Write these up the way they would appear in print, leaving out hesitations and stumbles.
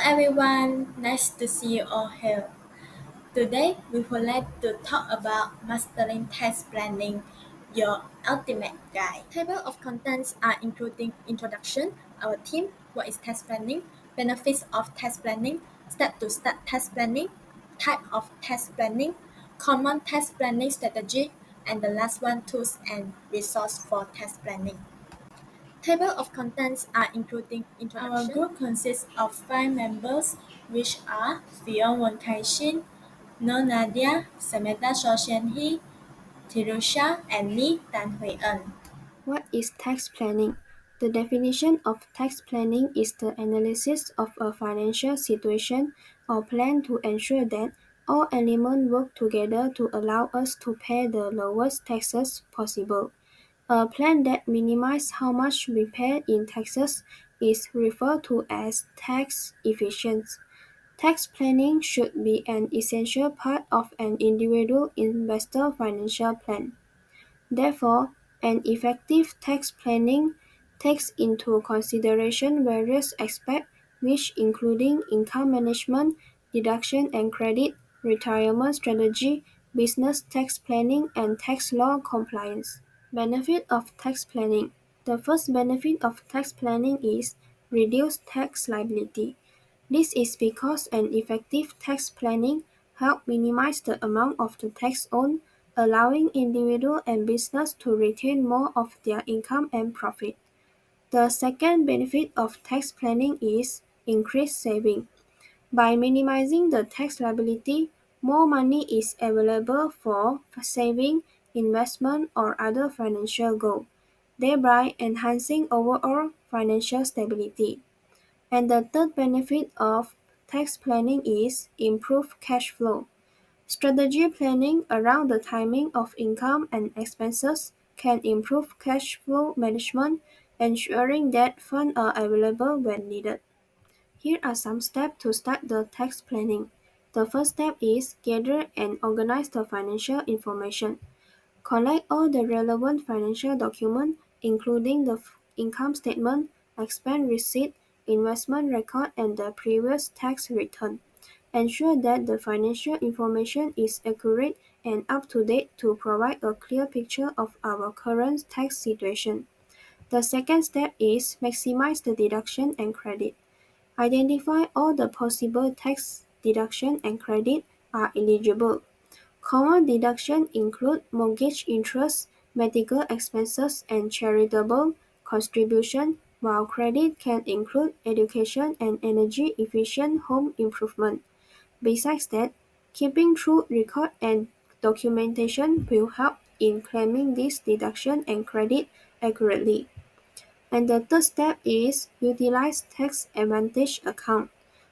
everyone, nice to see you all here. Today we would like to talk about mastering tax planning, your ultimate guide. Table of contents are including introduction, our theme, what is tax planning, benefits of tax planning, step to start tax planning, type of tax planning, common tax planning strategy, and the last one, tools and resource for tax planning. Table of contents are including introduction. Our group consists of 5 members, which are Fion Wonkaishin, Nur Nadia, Samantha Shoshenhi, Tirusha, and me, Tan Hui En. What is tax planning? The definition of tax planning is the analysis of a financial situation or plan to ensure that all elements work together to allow us to pay the lowest taxes possible. A plan that minimizes how much we pay in taxes is referred to as tax efficiency. Tax planning should be an essential part of an individual investor financial plan. Therefore, an effective tax planning takes into consideration various aspects which including income management, deduction and credit, retirement strategy, business tax planning, and tax law compliance. Benefit of tax planning. The first benefit of tax planning is reduced tax liability. This is because an effective tax planning helps minimize the amount of the tax owed, allowing individuals and business to retain more of their income and profit. The second benefit of tax planning is increased saving. By minimizing the tax liability, more money is available for saving, investment, or other financial goals, thereby enhancing overall financial stability. And the third benefit of tax planning is improved cash flow. Strategy planning around the timing of income and expenses can improve cash flow management, ensuring that funds are available when needed. Here are some steps to start the tax planning. The first step is gather and organize the financial information. Collect all the relevant financial documents, including the income statement, expense receipt, investment record, and the previous tax return. Ensure that the financial information is accurate and up to date to provide a clear picture of our current tax situation. The second step is maximize the deduction and credit. Identify all the possible tax deduction and credit are eligible. Common deductions include mortgage interest, medical expenses, and charitable contributions, while credit can include education and energy-efficient home improvement. Besides that, keeping true record and documentation will help in claiming this deduction and credit accurately. And the third step is utilize tax advantage account.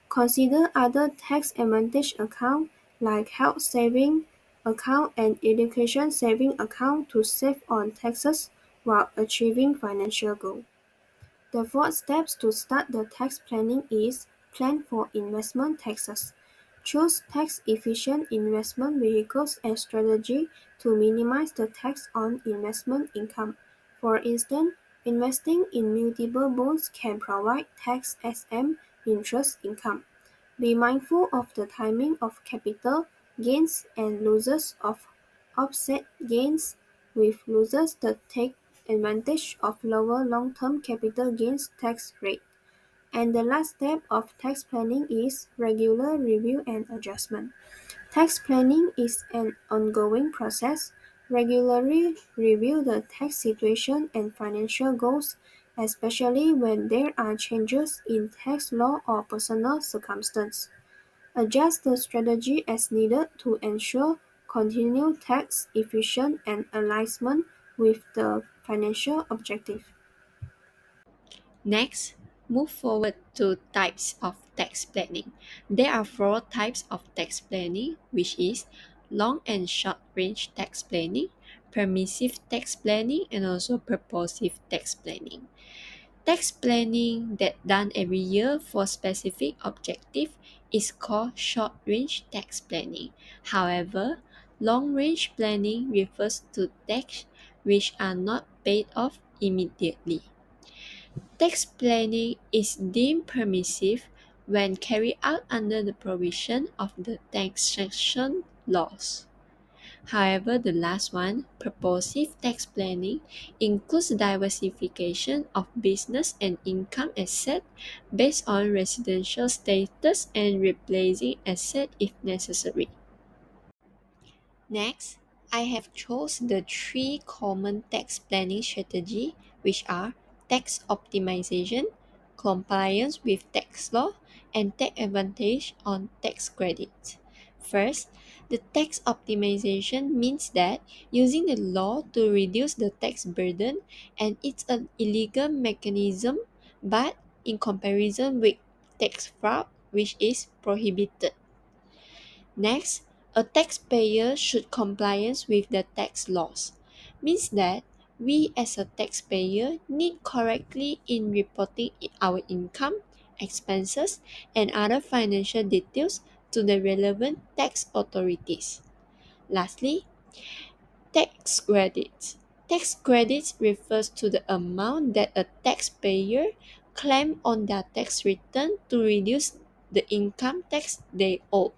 Consider other tax advantage account like health saving account and education saving account to save on taxes while achieving financial goal. The fourth steps to start the tax planning is plan for investment taxes. Choose tax-efficient investment vehicles and strategy to minimize the tax on investment income. For instance, investing in multiple bonds can provide tax-exempt interest income. Be mindful of the timing of capital gains and losses of offset gains with losses that take advantage of lower long-term capital gains tax rate. And the last step of tax planning is regular review and adjustment. Tax planning is an ongoing process. Regularly review the tax situation and financial goals, especially when there are changes in tax law or personal circumstances. Adjust the strategy as needed to ensure continued tax efficient and alignment with the financial objective. Next, move forward to types of tax planning. There are four types of tax planning, which is long and short range tax planning, permissive tax planning, and also purposive tax planning. Tax planning that done every year for specific objective is called short range tax planning. However, long range planning refers to tax which are not paid off immediately. Tax planning is deemed permissive when carried out under the provision of the taxation laws. However, the last one, purposive tax planning, includes diversification of business and income asset based on residential status and replacing asset if necessary. Next, I have chosen the three common tax planning strategy, which are tax optimization, compliance with tax law, and take advantage on tax credit. First, the tax optimization means that using the law to reduce the tax burden, and it's an illegal mechanism, but in comparison with tax fraud, which is prohibited. Next, a taxpayer should compliance with the tax laws. Means that we as a taxpayer need correctly in reporting our income, expenses, and other financial details to the relevant tax authorities. Lastly, tax credits. Tax credits refers to the amount that a taxpayer claim on their tax return to reduce the income tax they owe.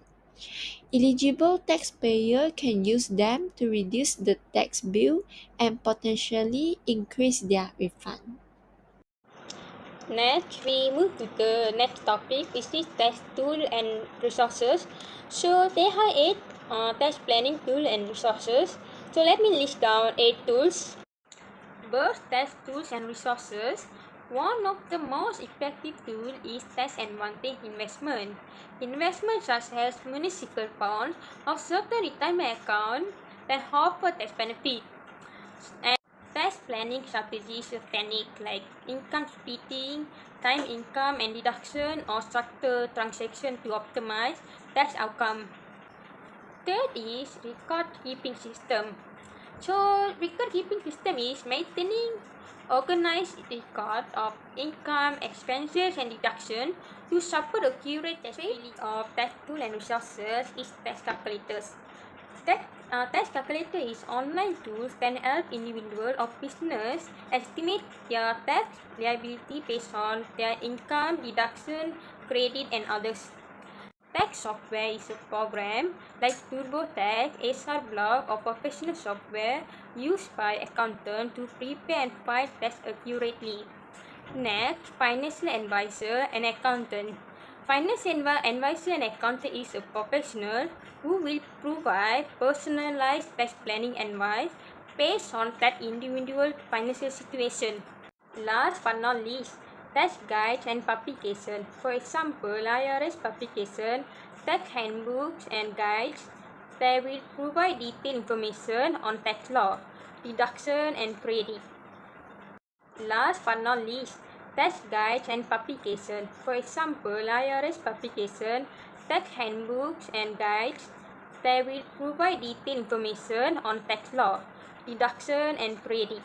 Eligible taxpayer can use them to reduce the tax bill and potentially increase their refund. Next, we move to the next topic, which is tax tool and resources. So there are eight tax planning tool and resources. So let me list down eight tools. First, tax tools and resources. One of the most effective tools is tax advantage investment. Investments such as municipal bonds or certain retirement accounts that offer tax benefit. And tax planning strategies or techniques like income splitting, time income and deduction, or structured transaction to optimize tax outcome. Third is record keeping system. So record keeping system is maintaining organized record of income, expenses and deduction to support accurate traceability of tax tool and resources is tax calculators. Tax calculator is online tools can help individual or business estimate their tax liability based on their income, deduction, credit and others. Tax software is a program like TurboTax, SR Block or professional software used by accountants to prepare and file tax accurately. Next, financial advisor and accountant. Financial advisor and accountant is a professional who will provide personalized tax planning advice based on that individual financial situation. Last but not least, tax guides and publication. For example, IRS publication, tax handbooks and guides that will provide detailed information on tax law, deduction and credit. Last but not least, tax guides and publication. For example, IRS publication, tax handbooks and guides that will provide detailed information on tax law, deduction and credit. Last but not least, tax guides and publication. For example, IRS publication, tax handbooks and guides that will provide detailed information on tax law, deduction and credit.